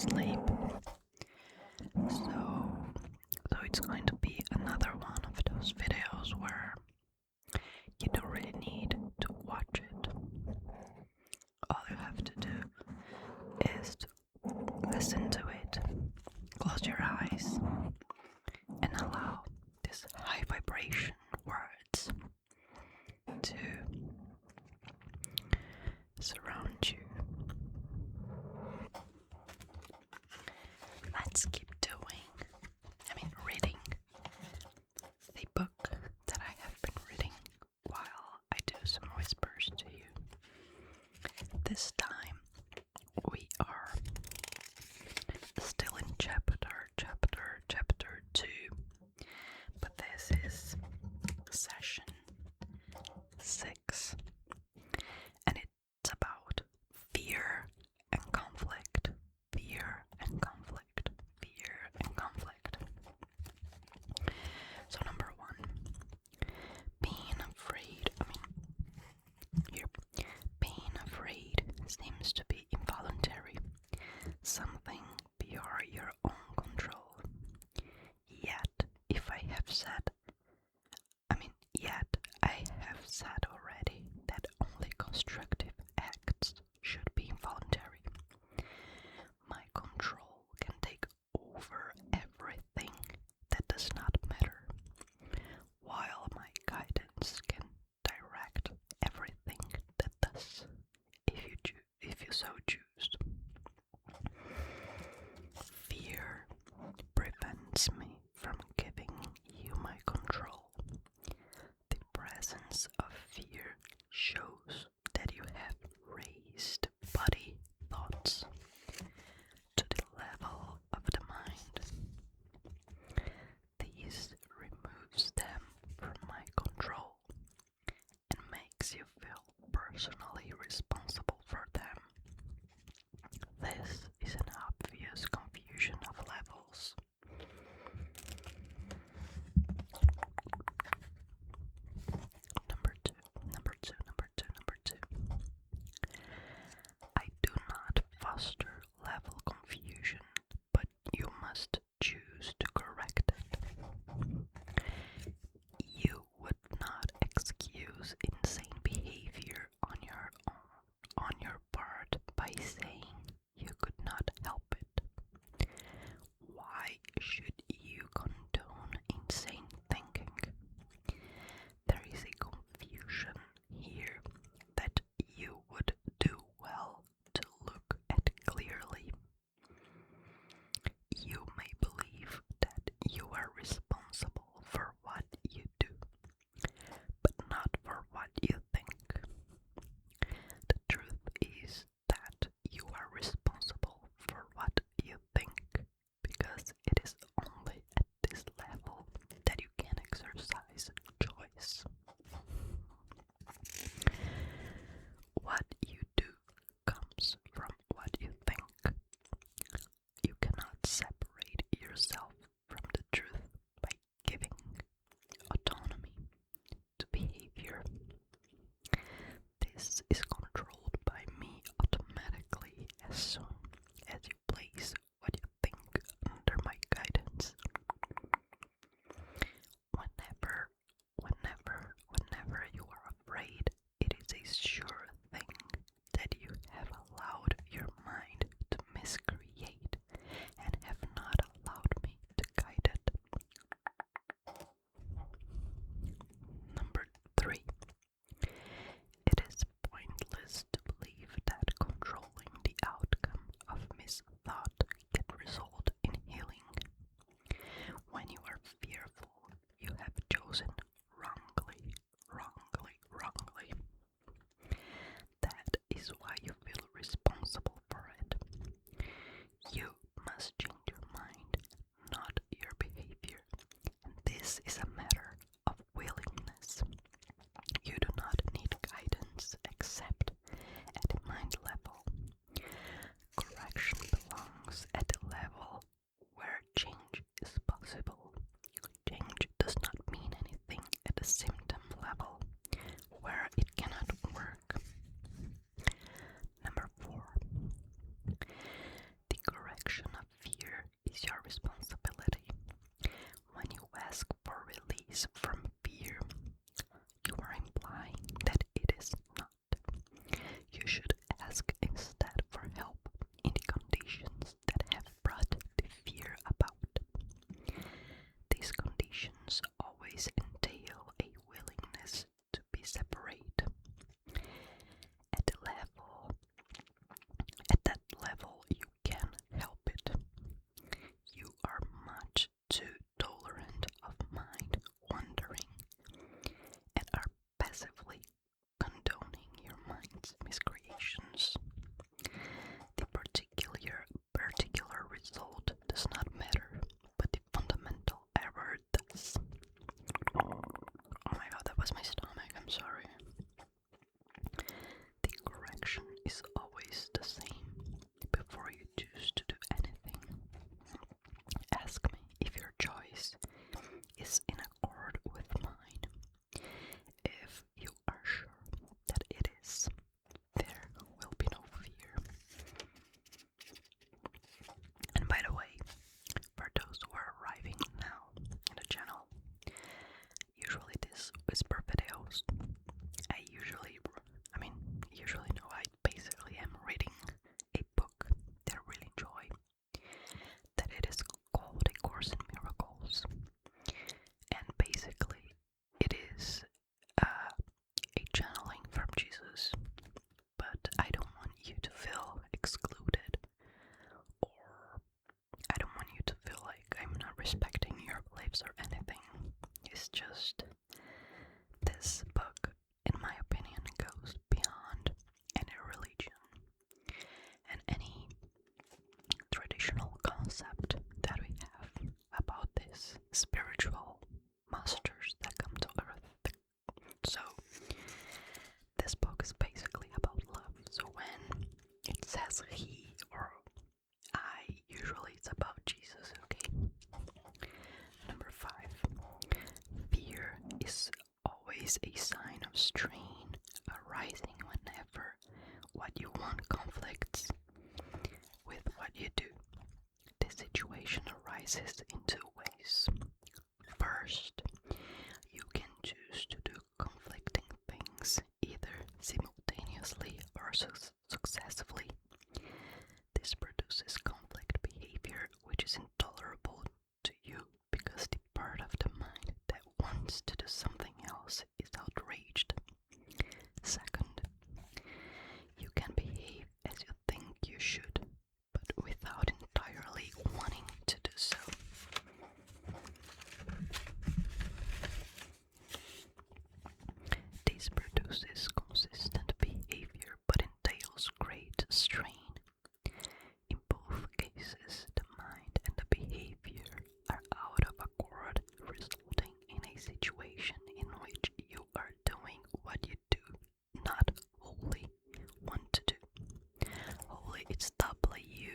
sleep. So it's going to be another one of those videos where you don't really need to watch it. All you have to do is to listen to it, close your eyes, and allow these high vibration words to surround you. Let's keep reading the book that I have been reading while I do some whispers to you. This time we are still in chapter 2, but this is session 6, and it's about fear and conflict, fear and conflict, fear and conflict. So number 1, being afraid. Being afraid seems to be involuntary, something beyond your own control. Yet I have said already that only constructive acts should be involuntary. My control can take over everything that does not matter, while my guidance can direct everything that does, if you so choose. Fear prevents me from giving you my control. The presence of fear shows that you have raised body thoughts to the level of the mind. This removes them from my control and makes you feel personally responsible for them. This is an obvious confusion of levels. Number two. I do not foster level confusion, but you must choose to correct it. You would not excuse insane behavior on your part by saying you could not help it. Why should you condone insane thinking? There is a confusion here that you would do well to look at clearly. You may believe that you are responsible for what you do, but not for what you think. The truth is that you are responsible for what you think, because it is only at this level that you can exercise choice. What you do comes from what you think. You cannot separate yourself from the truth by giving autonomy to behavior. This is controlled by me automatically as soon as you place what you think under my guidance. Whenever you are afraid, it is a sure thing that you have allowed your mind to miscreate and have not allowed me to guide it. Number 3. It is pointless to believe that controlling the outcome of misthought can result in healing. When you are fearful, you have chosen wrongly. That is why you feel responsible for it. You must change your mind, not your behavior, and this is a matter of willingness. You do not need guidance except at the mind level. Correction belongs at the level where change is possible. Change does not mean anything at the symptom level, where it cannot work. Number 4. The correction was my stomach, I'm sorry. The correction is always the same. Before you choose to do anything, ask me if your choice is in accord with mine. If you are sure that it is, there will be no fear. And by the way, for those who are arriving now in the channel, usually this whisper videos, I basically am reading a book that I really enjoy, that it is called A Course in Miracles, and basically it is a channeling from Jesus, but I don't want you to feel excluded, or I don't want you to feel like I'm not respecting your beliefs or anything. It's just this book, in my opinion, goes beyond any religion and any traditional concept that we have about these spiritual masters that come to earth. So this book is basically about love. So when it says he or I, usually it's about Jesus, okay? Number 5. Fear is always a sign of strain arising whenever what you want conflicts with what you do. This situation arises in 2 ways. First, you can choose to do conflicting things either simultaneously or successively. This produces conflict behavior which is intolerable to you because the part of the mind that wants to do something else is outraged. Second, you can behave as you think you should, but without entirely wanting to do so. This produces consistent behavior but entails great strain. In both cases, the mind and the behavior are out of accord, resulting in a situation in which you are doing what you do not wholly want to do. Wholly, it's W-H-O-L-L-Y,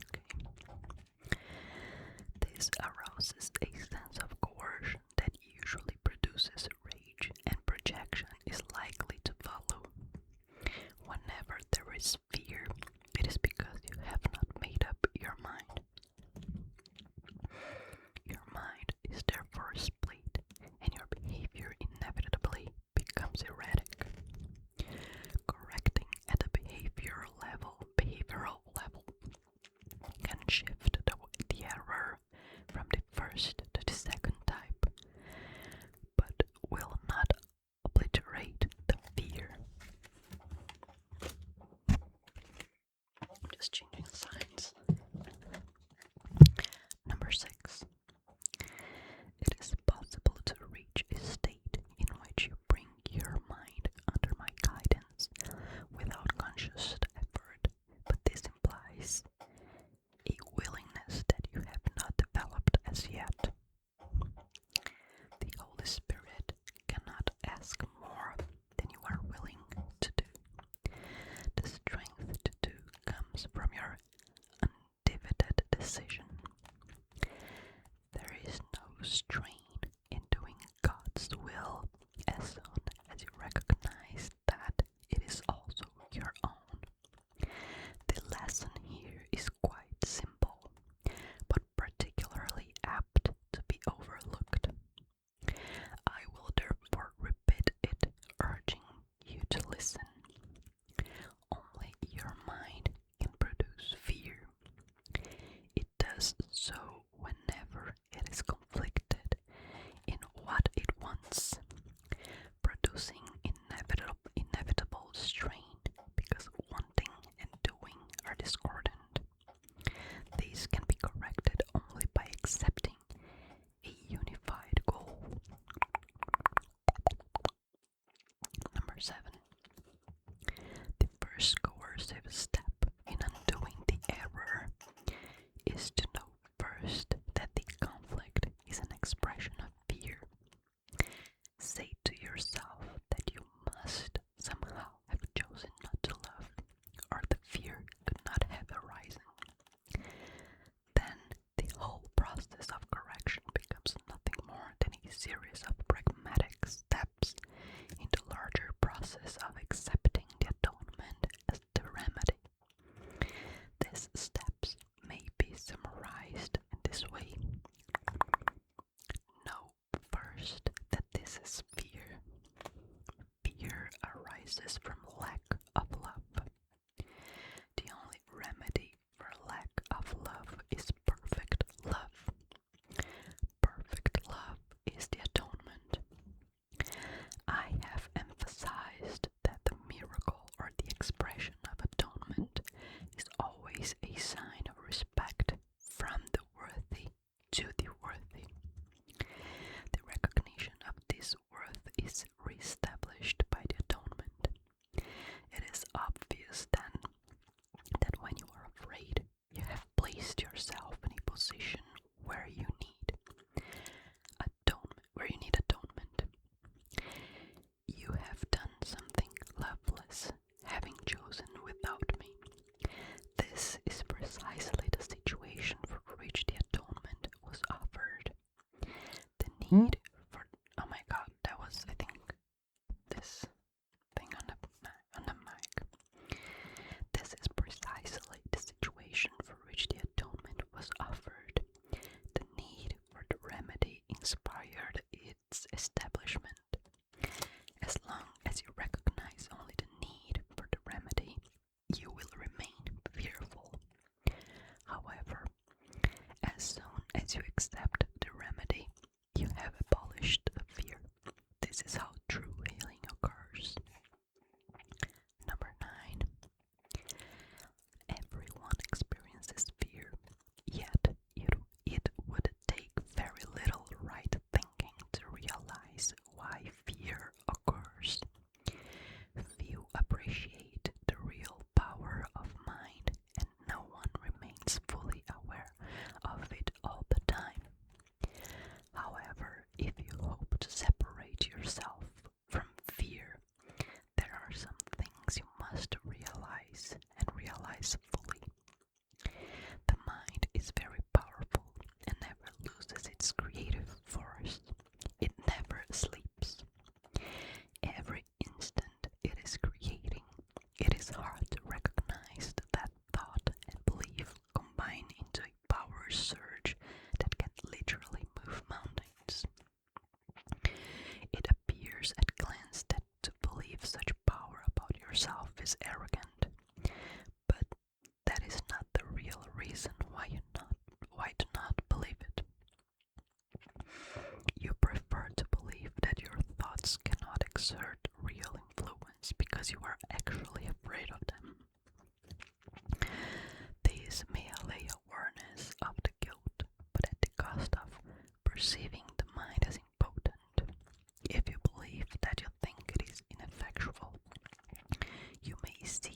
okay? This arouses a sense of coercion that usually produces rage, and projection is likely to follow. Whenever there is fear, it is because you have not made up your mind. Your mind is therefore split, and your behavior inevitably becomes erratic. Correcting at the behavioral level can shift the error from the first to the second type, but will not obliterate the fear. I'm just changing signs. Number 6. It is possible to reach a state in which you bring your mind under my guidance without conscious effort, but this implies a willingness that you have not developed as yet. The Holy Spirit cannot ask more than you are willing to do. The strength to do comes from your undivided decision. There is no strain in doing God's will as soon as you recognize that it is also your own. The lesson here is quite simple, but particularly apt to be overlooked. I will therefore repeat it, urging you to listen. Only your mind can produce fear. It does so whenever it is conflicted in what it wants, producing inevitable strain because wanting and doing are discordant. These can be corrected only by accepting a unified goal. Number 7. The first coercive step in undoing the error is to know first that the conflict is an expression of fear. a series of pragmatic steps in the larger process of accepting the atonement as the remedy. These steps may be summarized in this way. Know first that this is fear. Fear arises from lack of love. The only remedy for lack of love is perfect love. Perfect love is the atonement. I have emphasized that the miracle or the expression of atonement is always a sign of respect from the worthy to the worthy. The recognition of this worth is reestablished by the atonement. It is obvious then that when you are afraid, you have placed yourself in a position where you need atonement. You have done something loveless, having chosen without me. This is precisely the situation for which the atonement was offered. The need for, oh my god, that was, I think, this thing on the mic. This is precisely the situation for which the atonement was offered. The need for the remedy inspired its establishment. As long as you recognize only the need for the remedy, you will remain fearful. However, as soon as you accept the remedy, you have abolished the fear. This is how true healing occurs. Number 9. Everyone experiences fear, yet it would take very little right thinking to realize why fear occurs. Few appreciate the real power of mind, and no one remains fully aware of it all the time. However, if you hope to separate yourself from fear, there are some things you must realize and realize fully. The mind is very powerful and never loses its creative force. It never sleeps. Every instant it is creating. It is hard to recognize that thought and belief combine into a power surge that can literally move mountains. It appears at glance that to believe such power about yourself is arrogant, but that is not the real reason why do not believe it. You prefer to believe that your thoughts cannot exert real influence because you are actually afraid of them. This may allay awareness of the guilt, but at the cost of perceiving the mind as impotent. If you believe that you think it is ineffectual, you may see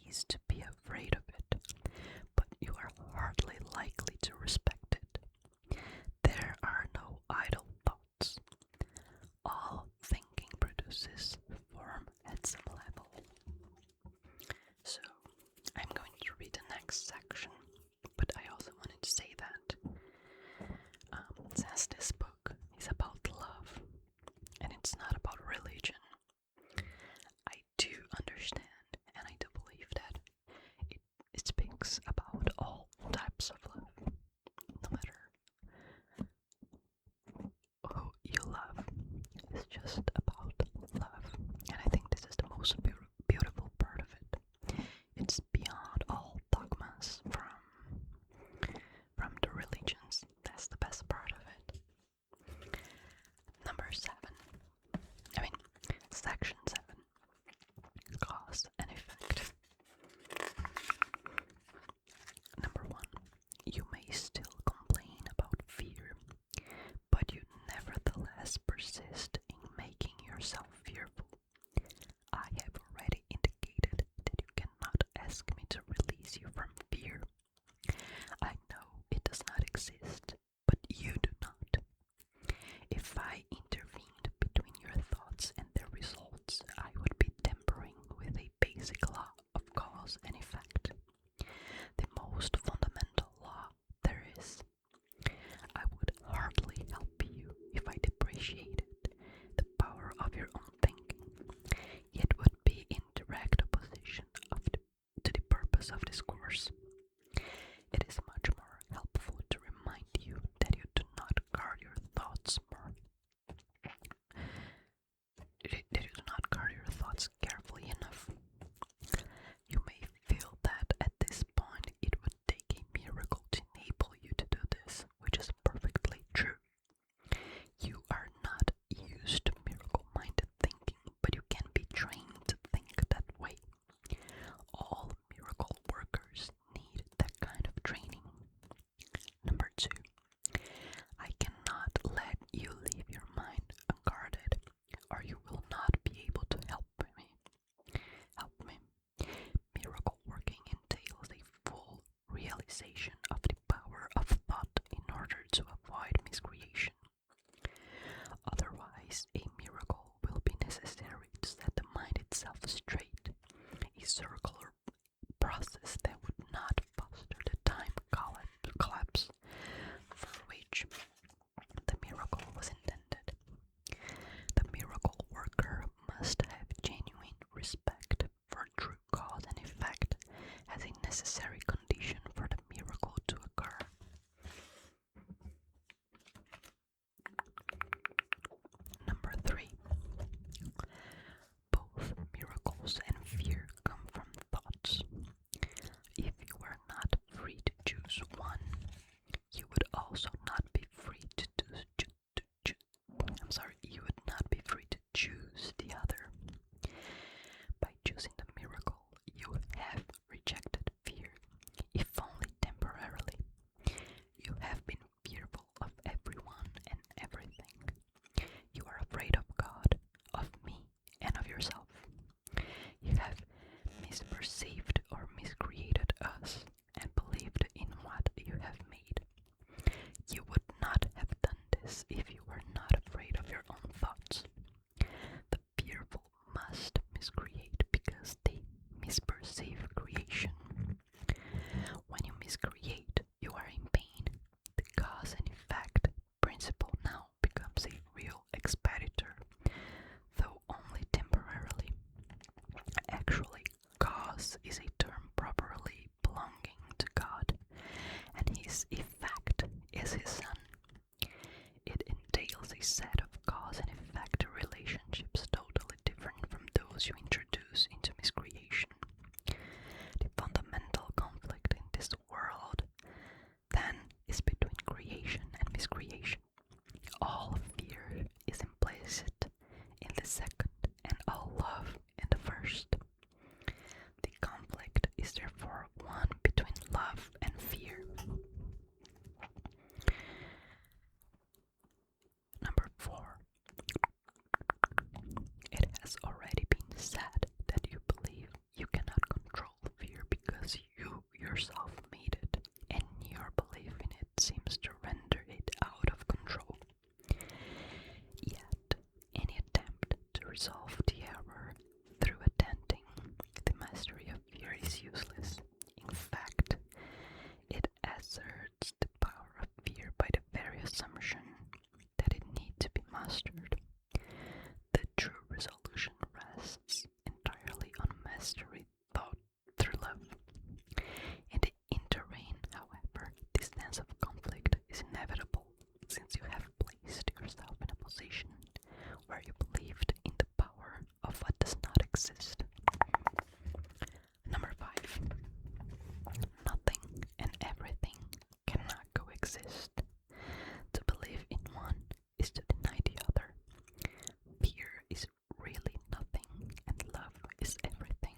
focus of this course. It is much more helpful to remind you that you do not guard your thoughts carefully enough. You may feel that at this point it would take a miracle to enable you to do this, which is perfectly true. You are not used to miracle-minded thinking, but you can be trained to think that way. All miracle workers need that kind of training. Number 2, I cannot let you leave your mind unguarded, or you will not be able to help me. Miracle working entails a full realization of the power of thought in order to avoid miscreation. Otherwise, a miracle will be necessary to set the mind itself straight, a circular process that would not foster the time collapse for which the miracle was intended. The miracle worker must have genuine respect for true cause and effect as a necessary condition for the miracle to occur. Number 3. Both miracles and fear come from thoughts. If you were not free to choose one, you would also not be free to choose the other. By choosing the miracle, you have rejected fear, if only temporarily. You have been fearful of everyone and everything. You are afraid of God, of me, and of yourself. You have misperceived or miscreated us and believed in what you have made. You would not have done this if you were not afraid of your own thoughts. The fearful must miscreate because they misperceive creation. When you miscreate, you are in pain. The cause and effect principle now becomes a real expeditor, though only temporarily. Actually, cause is a term properly belonging to God, and his effect is his Son. It entails a set of cause and effect relationships totally different from those you introduce into miscreation. The fundamental conflict in this world, then, is between creation and miscreation. All fear is implicit in the second, and all love in the first. The conflict is therefore one between love and fear. Number 4. It has already been said that you believe you cannot control fear because you yourself made it, and your belief in it seems to render it out of control. Yet, any attempt to resolve the error through attempting the mastery of fear is useless. In fact, it asserts the power of fear by the very assumption that it need to be mastered. The true resolution rests entirely on mastery thought through love. In the interreign, however, this sense of conflict is inevitable, since you have placed yourself in a position where you believed in the power of what does not exist. Number 5. Nothing and everything cannot coexist. To believe in one is to deny the other. Fear is really nothing, and love is everything.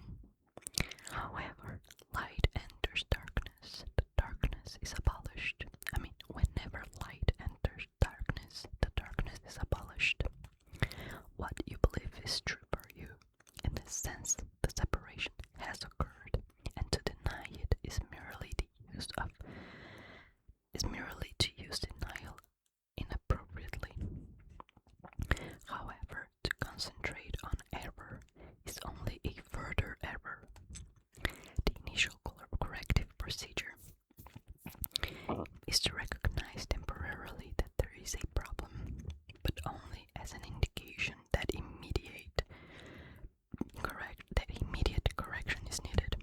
However, light enters darkness, the darkness is abolished. Whenever light enters darkness, the darkness is abolished. What you believe is true for you. In this sense, the separation has occurred, and to deny it is merely to use denial inappropriately. However, to concentrate on error is only a further error. The initial corrective procedure is to recognize temporarily that there is a problem, but only as an indication that immediate correction is needed.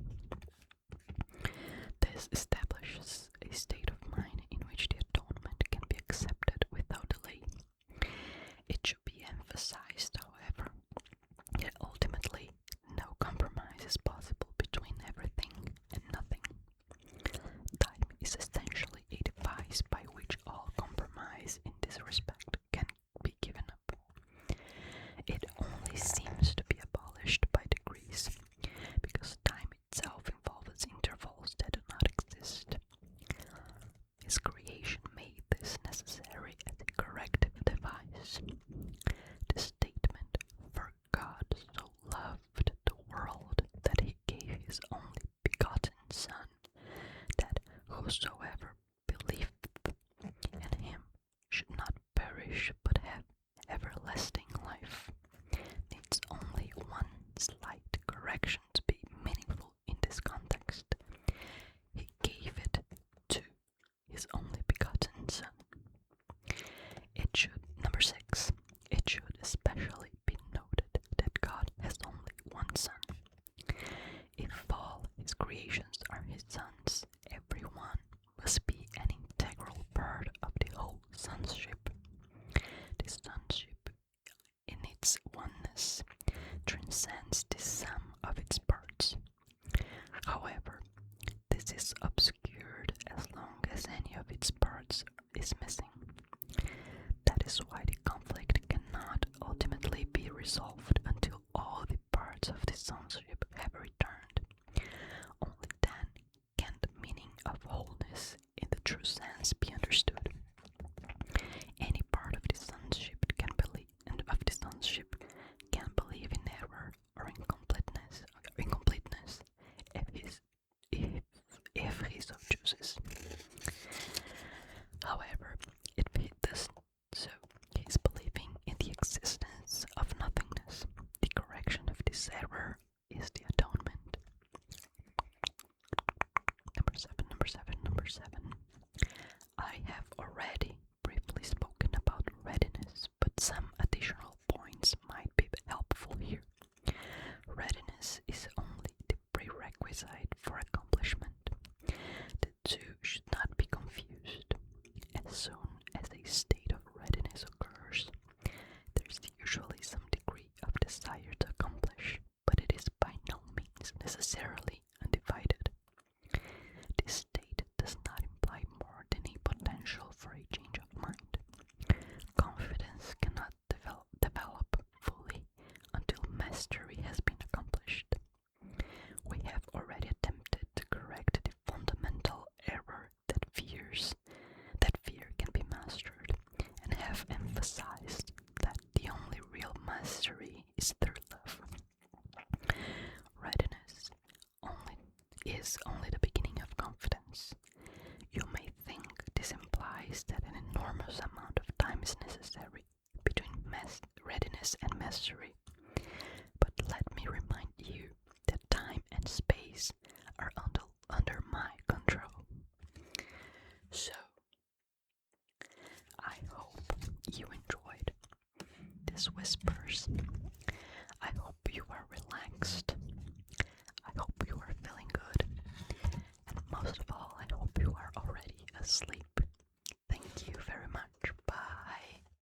only seems to be abolished by degrees, because time itself involves intervals that do not exist. His creation made this necessary as a corrective device. The statement, "For God so loved the world that he gave his only begotten Son, that whosoever believeth in him should not perish but have everlasting life," needs only one slight correction to be meaningful in this context. He gave it to his only begotten Son. Number 6, it should especially be noted that God has only one Son. If all his creations are his sons, every one must be an integral part of the whole sonship. The sonship, in its oneness, transcends the sum of its parts. However, this is obscured as long as any of its parts is missing. That is why the conflict cannot ultimately be resolved until all the parts of the sonship have returned. Only then can the meaning of wholeness in the true sense be understood. Any part of the sonship can believe in error or incompleteness if he so chooses. However, if he does so, he is believing in the existence of nothingness. The correction of this error is the atonement. Number seven. I have already briefly spoken about readiness, but some additional points might be helpful here. Readiness is only the prerequisite for accomplishment. The two should not be confused. As soon as a state of readiness occurs, there is usually some degree of desire to accomplish, but it is by no means necessarily undivided. This state does not imply more than a potential for a change of mind. Confidence cannot develop fully until mastery has been accomplished. We have already attempted to correct the fundamental error that fear can be mastered, and have emphasized that the only real mastery is through love. Readiness is only the beginning of confidence. You may think this implies that an enormous amount of time is necessary between readiness and mastery, but let me remind you that time and space are under my control. So, I hope you enjoyed these whispers. I hope you are relaxed